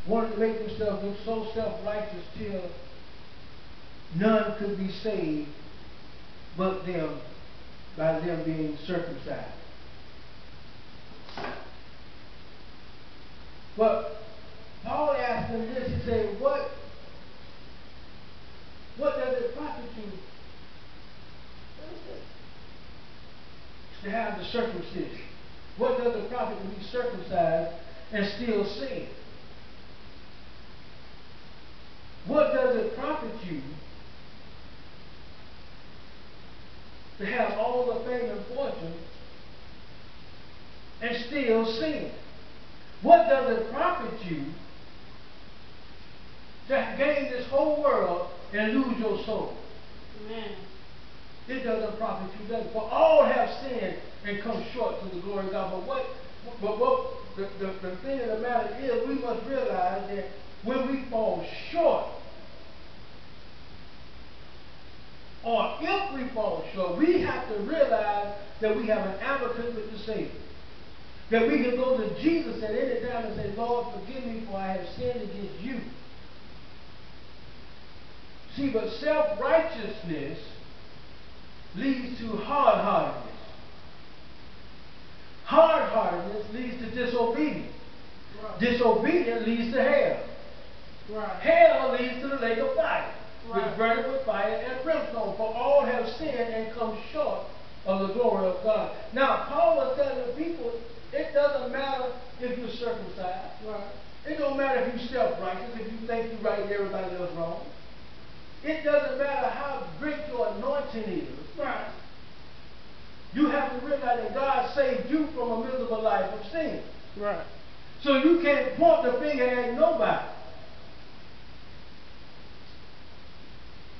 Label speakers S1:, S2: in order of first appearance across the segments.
S1: wanted to make themselves look so self-righteous till none could be saved but them, by them being circumcised. But Paul asked them this, he said, what does it profit you to have the circumcision? What does it profit to be circumcised and still sin? What does it profit you to have all the fame and fortune and still sin? What does it profit you to gain this whole world and lose your soul?
S2: Amen.
S1: It doesn't profit you, does it? For all have sinned and come short to the glory of God. But the thing of the matter is, we must realize that when we fall short, or if we fall short, we have to realize that we have an advocate with the Savior. That we can go to Jesus at any time and say, Lord, forgive me for I have sinned against you. See, but self-righteousness leads to hard-heartedness. Hard-heartedness leads to disobedience. Right. Disobedience leads to hell. Right. Hell leads to the lake of fire, right, which burneth with fire and brimstone. For all have sinned and come short of the glory of God. Now, Paul was telling the people, it doesn't matter if you're circumcised. Right. It don't matter if you're self-righteous, if you think you're right and everybody else wrong. It doesn't matter how great your anointing is. Right. You have to realize that God saved you from a miserable life of sin. Right. So you can't point the finger at nobody.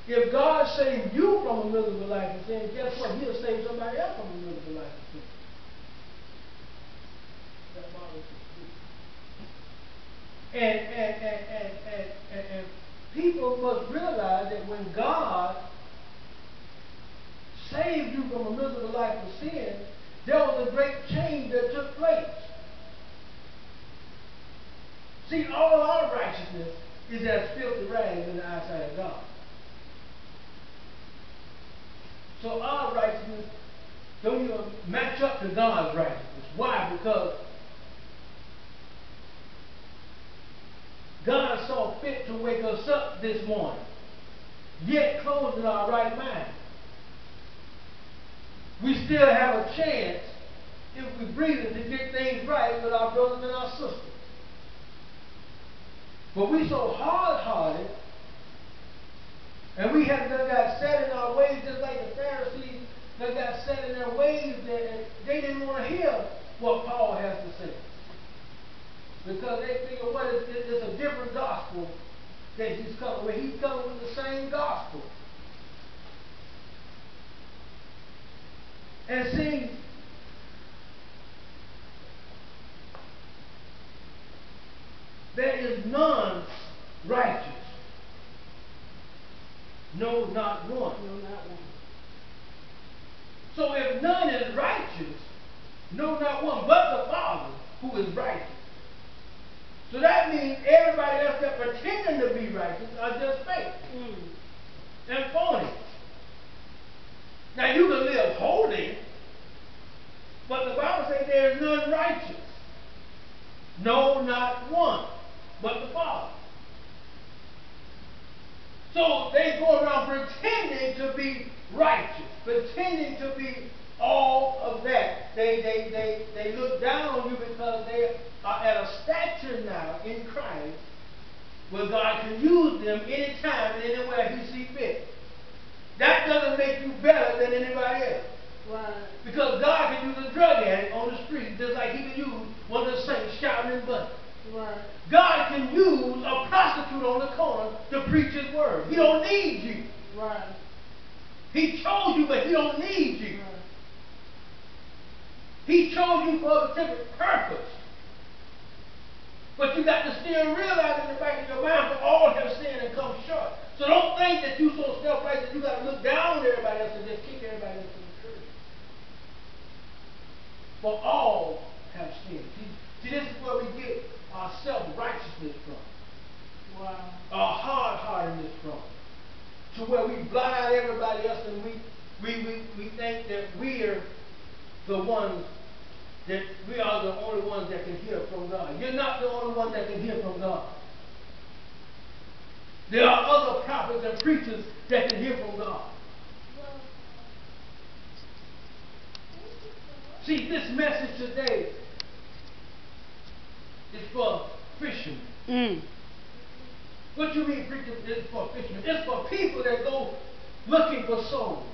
S1: If God saved you from a miserable life of sin, guess what? He'll save somebody else from a miserable life of sin. And people must realize that when God saved you from a miserable life of sin, there was a great change that took place. See, all our righteousness is as filthy rags in the eyesight of God. So our righteousness don't even match up to God's righteousness. Why? Because God saw fit to wake us up this morning, yet clothed in our right mind. We still have a chance, if we breathe it, to get things right with our brothers and our sisters. But we so hard-hearted, and we have got set in our ways just like the Pharisees that got set in their ways that they didn't want to hear what Paul has to say. Because they figure, it's a different gospel that he's coming with. He's coming with the same gospel. And see, there is none righteous. No, not one. No, not one. So if none is righteous, no, not one, but the Father who is righteous. So that means everybody else that pretending to be righteous are just fake and phony. Now you can live holy, but the Bible says there is none righteous. No, not one, but the Father. So they go around pretending to be righteous, pretending to be all of that. They look down on you because they are at a stature now in Christ where God can use them anytime and anywhere He sees fit. That doesn't make you better than anybody else. Right. Because God can use a drug addict on the street just like He can use one of the saints shouting and bunting. Right. God can use a prostitute on the corner to preach His word. He don't need you. Right. He chose you, but He don't need you. Right. He chose you for a particular purpose. But you got to still realize in the back of your mind, for all have sinned and come short. So don't think that you so self-righteous that you got to look down on everybody else and just kick everybody else in the church. For all have sinned. See, this is where we get our self-righteousness from. blot out everybody else, and we think that we're the ones that we are the only ones that can hear from God. You're not the only one that can hear from God. There are other prophets and preachers that can hear from God. See, this message today is for fishermen. What you mean, preacher? It's for fishermen. It's for people that go looking for souls,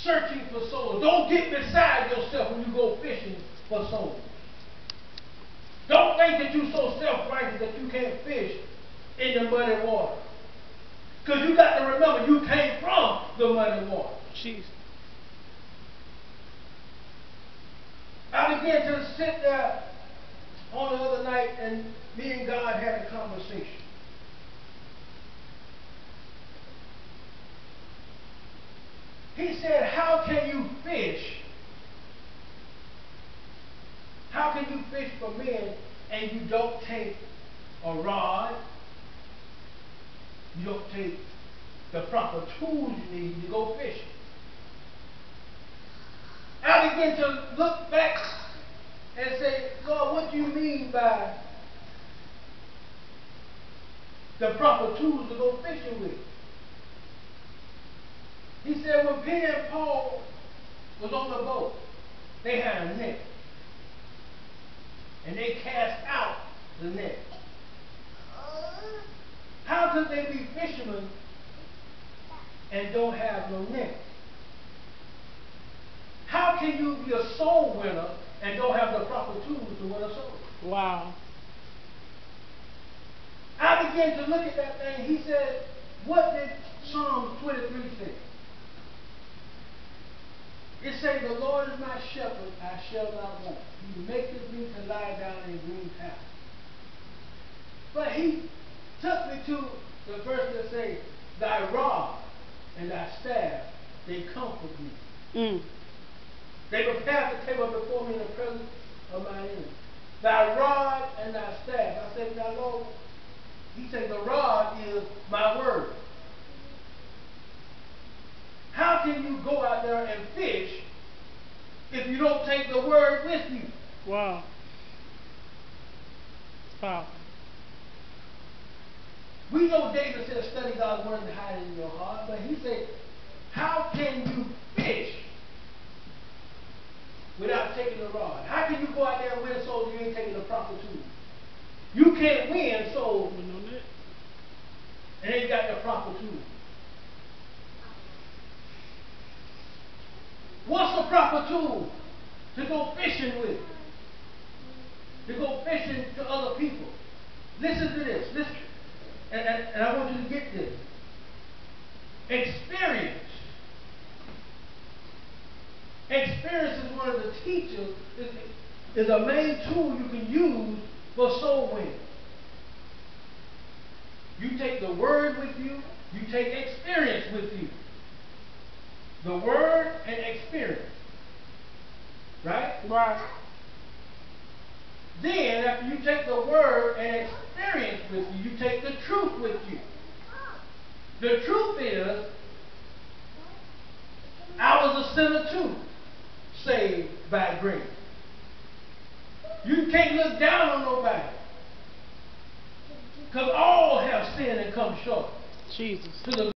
S1: searching for souls. Don't get beside yourself when you go fishing for souls. Don't think that you're so self-righteous that you can't fish in the muddy water. Because you got to remember, you came from the muddy water.
S2: Jesus.
S1: I began to sit there on the other night, and me and God had a conversation. He said, how can you fish? How can you fish for men and you don't take a rod? You don't take the proper tools you need to go fishing. I began to look back and say, Lord, what do you mean by the proper tools to go fishing with? He said when Peter and Paul was on the boat, they had a net. And they cast out the net. How could they be fishermen and don't have no net? How can you be a soul winner and don't have the proper tools to win a soul?
S2: Wow.
S1: I began to look at that thing. He said, what did Psalm 23 say? It says, the Lord is my shepherd, I shall not want. He maketh me to lie down in green pastures. But he took me to the verse that says, thy rod and thy staff, they comfort me. They prepare the table before me in the presence of my enemies. Thy rod and thy staff. I said, now Lord, he said, the rod is my word. How can you go out there and fish if you don't take the word with you?
S2: Wow. Wow.
S1: We know David said, study God's word and hide it in your heart. But he said, how can you fish without taking the rod? How can you go out there and win souls if you ain't taking the proper tools? You can't win souls and ain't got the proper tools. What's the proper tool to go fishing with? To go fishing to other people. Listen to this. Listen. And I want you to get this. Experience. Experience is one of the teachers, is a main tool you can use for soul winning. You take the word with you, you take experience with you. The word and experience. Right?
S2: Right.
S1: Then, after you take the word and experience with you, you take the truth with you. The truth is, I was a sinner too, saved by grace. You can't look down on nobody, because all have sinned and come short.
S2: Jesus.
S1: To the